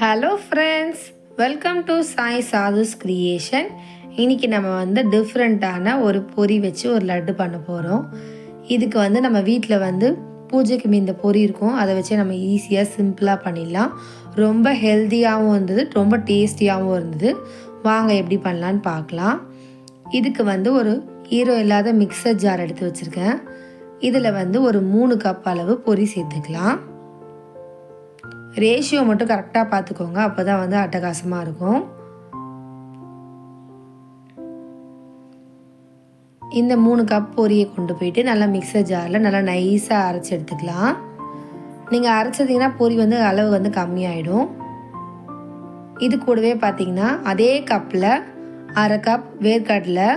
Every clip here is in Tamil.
Hello friends, welcome to Sai sadhus creation. இன்றைக்கி நம்ம டிஃப்ரெண்ட்டான ஒரு பொரி வச்சு ஒரு லட்டு பண்ண போகிறோம். இதுக்கு நம்ம வீட்டில் பூஜைக்கு மீந்த பொரி இருக்கும், அதை வச்சு நம்ம ஈஸியாக சிம்பிளாக பண்ணிடலாம். ரொம்ப ஹெல்த்தியாகவும் இருந்தது, ரொம்ப டேஸ்டியாகவும் இருந்தது. வாங்க எப்படி பண்ணலான்னு பார்க்கலாம். இதுக்கு ஒரு ஈரோ இல்லாத மிக்சர் ஜார் எடுத்து வச்சுருக்கேன். இதில் ஒரு 3 கப் அளவு பொரி சேர்த்துக்கலாம். ரேஷியோ மட்டும் கரெக்டாக பார்த்துக்கோங்க, அப்போ தான் அட்டகாசமாக இருக்கும். இந்த 3 கப் பொரியை கொண்டு போயிட்டு நல்லா மிக்சர் ஜாரில் நல்லா நைஸாக அரைச்சி எடுத்துக்கலாம். நீங்கள் அரைச்சதிங்கன்னா பொரி அளவு கம்மியாயிடும். இது கூடவே பார்த்தீங்கன்னா அதே கப்பில் 1/2 கப் வேர்க்கடலை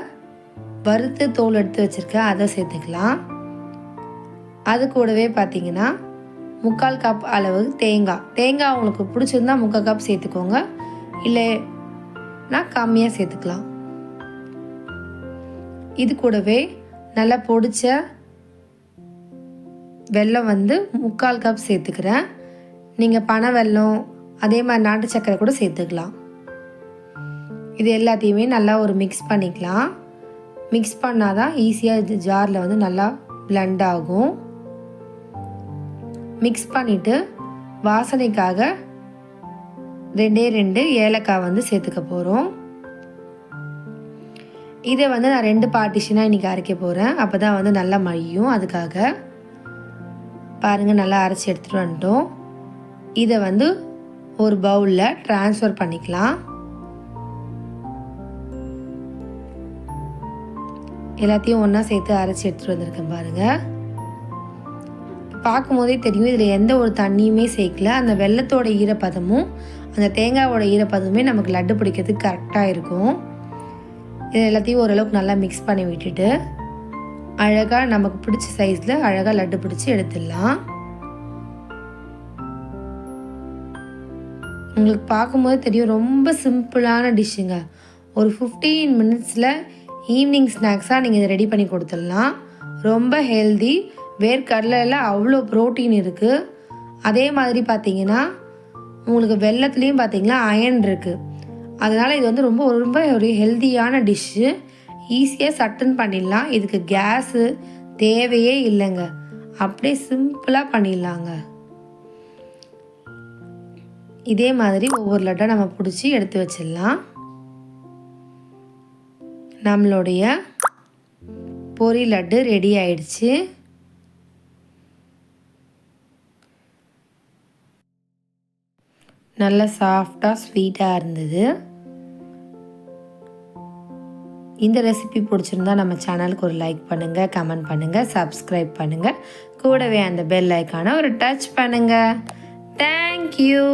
வறுத்து தோல் எடுத்து வச்சுருக்கேன், அதை சேர்த்துக்கலாம். அது கூடவே பார்த்தீங்கன்னா 3/4 கப் அளவு தேங்காய் உங்களுக்கு பிடிச்சிருந்தா 3/4 கப் சேர்த்துக்கோங்க, இல்லைன்னா கம்மியாக சேர்த்துக்கலாம். இது கூடவே நல்லா பொடிச்ச வெல்லம் 3/4 கப் சேர்த்துக்கிறேன். நீங்கள் பனை வெல்லம் அதே மாதிரி நாட்டு சர்க்கரை கூட சேர்த்துக்கலாம். இது எல்லாத்தையுமே நல்லா ஒரு மிக்ஸ் பண்ணிக்கலாம். மிக்ஸ் பண்ணால் தான் ஈஸியாக ஜாரில் நல்லா பிளெண்ட் ஆகும். மிக்ஸ் பண்ணிவிட்டு வாசனைக்காக 2 ஏலக்காய் சேர்த்துக்க போகிறோம். இதை நான் 2 பார்ட்டிஷனாக இன்றைக்கி அரைக்க போகிறேன். அப்போ தான் நல்லா மழியும். அதுக்காக பாருங்கள், நல்லா அரைச்சி எடுத்துகிட்டு வந்துட்டோம். இதை ஒரு பவுலில் ட்ரான்ஸ்ஃபர் பண்ணிக்கலாம். எல்லாத்தையும் ஒன்றா சேர்த்து அரைச்சி எடுத்துகிட்டு வந்திருக்கேன் பாருங்கள். பார்க்கும்போதே தெரியும் இதில் எந்த ஒரு தண்ணியுமே சேர்க்கல. அந்த வெல்லத்தோட ஈரப்பதமும் அந்த தேங்காயோட ஈரப்பதமுமே நமக்கு லட்டு பிடிக்கிறதுக்கு கரெக்டாக இருக்கும். இது எல்லாத்தையும் ஓரளவுக்கு நல்லா மிக்ஸ் பண்ணி விட்டுட்டு அழகாக நமக்கு பிடிச்ச சைஸில் அழகாக லட்டு பிடிச்சி எடுத்துடலாம். உங்களுக்கு பார்க்கும்போது தெரியும் ரொம்ப சிம்பிளான டிஷ்ஷுங்க. ஒரு 15 மினிட்ஸில் ஈவினிங் ஸ்நாக்ஸாக நீங்கள் இதை ரெடி பண்ணி கொடுத்துடலாம். ரொம்ப ஹெல்தி. வேர்க்கடலையில் அவ்வளோ ப்ரோட்டீன் இருக்குது. அதே மாதிரி பார்த்தீங்கன்னா உங்களுக்கு வெல்லத்துலேயும் பார்த்தீங்கன்னா அயன் இருக்குது. அதனால் இது ரொம்ப ரொம்ப ஒரு ஹெல்த்தியான டிஷ்ஷு. ஈஸியாக சட்டுன்னு பண்ணிடலாம். இதுக்கு கேஸு தேவையே இல்லைங்க, அப்படியே சிம்பிளாக பண்ணிடலாங்க. இதே மாதிரி ஒவ்வொரு லட்டாக நம்ம பிடிச்சி எடுத்து வச்சிடலாம். நம்மளுடைய பொரி லட்டு ரெடி ஆயிடுச்சு. நல்ல சாஃப்டாக ஸ்வீட்டாக இருந்தது. இந்த ரெசிபி பிடிச்சிருந்தா நம்ம சேனலுக்கு ஒரு லைக் பண்ணுங்கள், கமெண்ட் பண்ணுங்கள், சப்ஸ்கிரைப் பண்ணுங்கள். கூடவே அந்த பெல் ஐக்கானை ஒரு டச் பண்ணுங்கள். தேங்க்யூ.